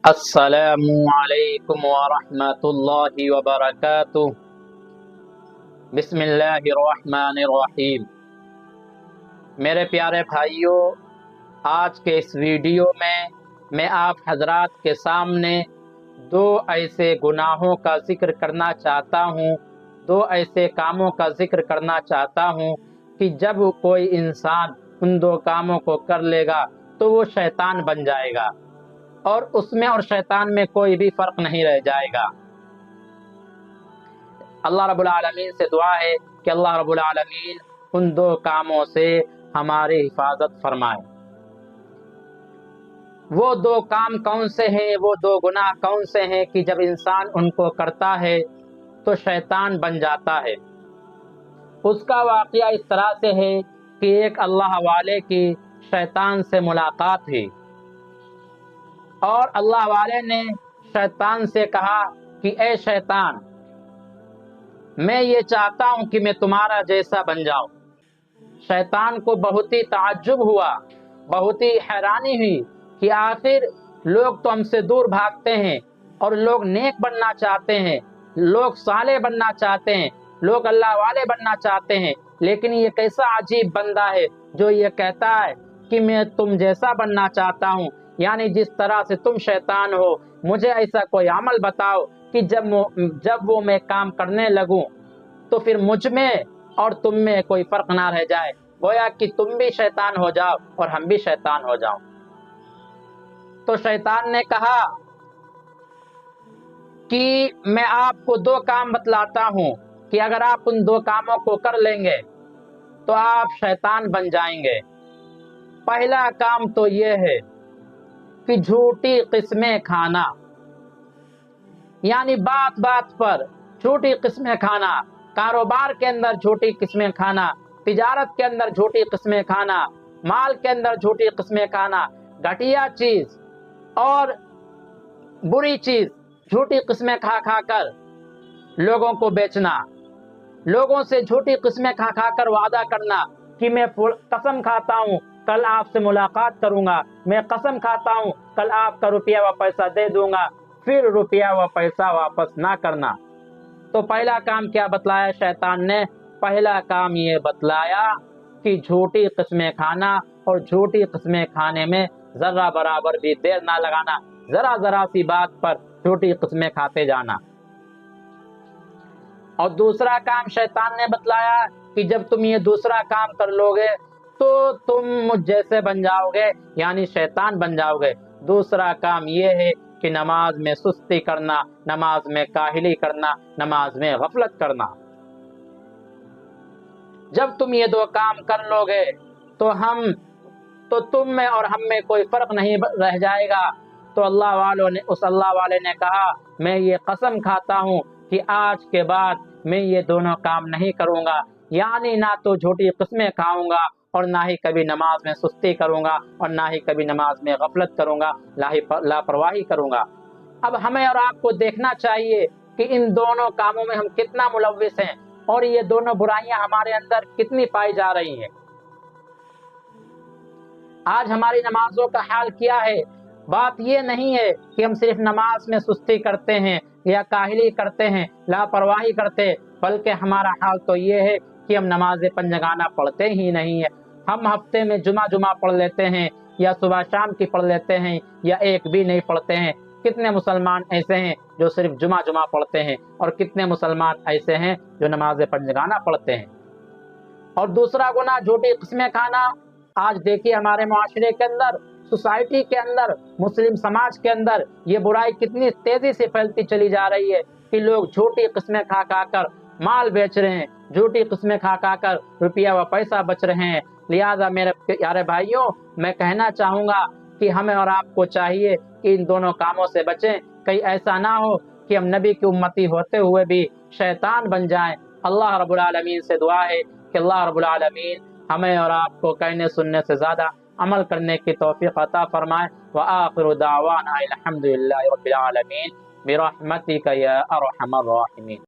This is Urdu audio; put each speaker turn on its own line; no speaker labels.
السلام علیکم ورحمۃ اللہ وبرکاتہ۔ بسم اللہ الرحمن الرحیم۔ میرے پیارے بھائیوں، آج کے اس ویڈیو میں آپ حضرات کے سامنے دو ایسے گناہوں کا ذکر کرنا چاہتا ہوں، دو ایسے کاموں کا ذکر کرنا چاہتا ہوں کہ جب کوئی انسان ان دو کاموں کو کر لے گا تو وہ شیطان بن جائے گا، اور اس میں اور شیطان میں کوئی بھی فرق نہیں رہ جائے گا۔ اللہ رب العالمین سے دعا ہے کہ اللہ رب العالمین ان دو کاموں سے ہماری حفاظت فرمائے۔ وہ دو کام کون سے ہیں، وہ دو گناہ کون سے ہیں کہ جب انسان ان کو کرتا ہے تو شیطان بن جاتا ہے؟ اس کا واقعہ اس طرح سے ہے کہ ایک اللہ والے کی شیطان سے ملاقات ہوئی، اور اللہ والے نے شیطان سے کہا کہ اے شیطان، میں یہ چاہتا ہوں کہ میں تمہارا جیسا بن جاؤں۔ شیطان کو بہت ہی تعجب ہوا، بہت ہی حیرانی ہوئی کہ آخر لوگ تو ہم سے دور بھاگتے ہیں، اور لوگ نیک بننا چاہتے ہیں، لوگ صالح بننا چاہتے ہیں، لوگ اللہ والے بننا چاہتے ہیں، لیکن یہ کیسا عجیب بندہ ہے جو یہ کہتا ہے کہ میں تم جیسا بننا چاہتا ہوں، یعنی جس طرح سے تم شیطان ہو مجھے ایسا کوئی عمل بتاؤ کہ جب وہ میں کام کرنے لگوں تو پھر مجھ میں اور تم میں کوئی فرق نہ رہ جائے، گویا کہ تم بھی شیطان ہو جاؤ اور ہم بھی شیطان ہو جاؤ۔ تو شیطان نے کہا کہ میں آپ کو دو کام بتلاتا ہوں کہ اگر آپ ان دو کاموں کو کر لیں گے تو آپ شیطان بن جائیں گے۔ پہلا کام تو یہ ہے کہ جھوٹی قسمیں کھانا، یعنی بات بات پر جھوٹی قسمیں کھانا، کاروبار کے اندر جھوٹی قسمیں کھانا، تجارت کے اندر جھوٹی قسمیں کھانا، مال کے اندر جھوٹی قسمیں کھانا، گھٹیا چیز اور بری چیز جھوٹی قسمیں کھا کھا کر لوگوں کو بیچنا، لوگوں سے جھوٹی قسمیں کھا کھا کر وعدہ کرنا کہ میں قسم کھاتا ہوں کل آپ سے ملاقات کروں گا، میں قسم کھاتا ہوں کل آپ کا روپیہ و پیسہ دے دوں گا، پھر روپیہ و پیسہ واپس نہ کرنا۔ تو پہلا کام کیا بتلایا شیطان نے؟ پہلا کام یہ بتلایا کہ جھوٹی قسمیں کھانا، اور جھوٹی قسمیں کھانے میں ذرہ برابر بھی دیر نہ لگانا، ذرا ذرا سی بات پر جھوٹی قسمیں کھاتے جانا۔ اور دوسرا کام شیطان نے بتلایا کہ جب تم یہ دوسرا کام کر لو گے تو تم مجھ جیسے بن جاؤ گے، یعنی شیطان بن جاؤ گے۔ دوسرا کام یہ ہے کہ نماز میں سستی کرنا، نماز میں کاہلی کرنا، نماز میں غفلت کرنا۔ جب تم یہ دو کام کر لو گے تو تم میں اور ہم میں کوئی فرق نہیں رہ جائے گا۔ تو اس اللہ والے نے کہا میں یہ قسم کھاتا ہوں کہ آج کے بعد میں یہ دونوں کام نہیں کروں گا، یعنی نہ تو جھوٹی قسمیں کھاؤں گا اور نہ ہی کبھی نماز میں سستی کروں گا، اور نہ ہی کبھی نماز میں غفلت کروں گا، لاپرواہی کروں گا۔ اب ہمیں اور آپ کو دیکھنا چاہیے کہ ان دونوں کاموں میں ہم کتنا ملوث ہیں، اور یہ دونوں برائیاں ہمارے اندر کتنی پائی جا رہی ہیں۔ آج ہماری نمازوں کا حال کیا ہے؟ بات یہ نہیں ہے کہ ہم صرف نماز میں سستی کرتے ہیں یا کاہلی کرتے ہیں، لاپرواہی کرتے، بلکہ ہمارا حال تو یہ ہے کہ ہم نماز پنجگانہ پڑھتے ہی نہیں ہیں۔ ہم ہفتے میں جمعہ پڑھ لیتے ہیں، یا صبح شام کی پڑھ لیتے ہیں، یا ایک بھی نہیں پڑھتے ہیں۔ کتنے مسلمان ایسے ہیں جو صرف جمعہ پڑھتے ہیں، اور کتنے مسلمان ایسے ہیں جو نماز پنجگانہ پڑھتے ہیں۔ اور دوسرا گناہ جھوٹی قسمیں کھانا۔ آج دیکھیے ہمارے معاشرے کے اندر، سوسائٹی کے اندر، مسلم سماج کے اندر یہ برائی کتنی تیزی سے پھیلتی چلی جا رہی ہے کہ لوگ جھوٹی قسمیں کھا کھا کر مال بیچ رہے ہیں، جھوٹی قسمیں کھا کھا کر روپیہ و پیسہ بچ رہے ہیں۔ لہٰذا میرے پیارے بھائیوں، میں کہنا چاہوں گا کہ ہمیں اور آپ کو چاہیے کہ ان دونوں کاموں سے بچیں، کہیں ایسا نہ ہو کہ ہم نبی کی امتی ہوتے ہوئے بھی شیطان بن جائیں۔ اللہ رب العالمین سے دعا ہے کہ اللہ رب العالمین ہمیں اور آپ کو کہنے سننے سے زیادہ عمل کرنے کی توفیق عطا فرمائے۔ وآخر دعوانا الحمد للہ رب العالمین برحمتک یا ارحم الراحمین۔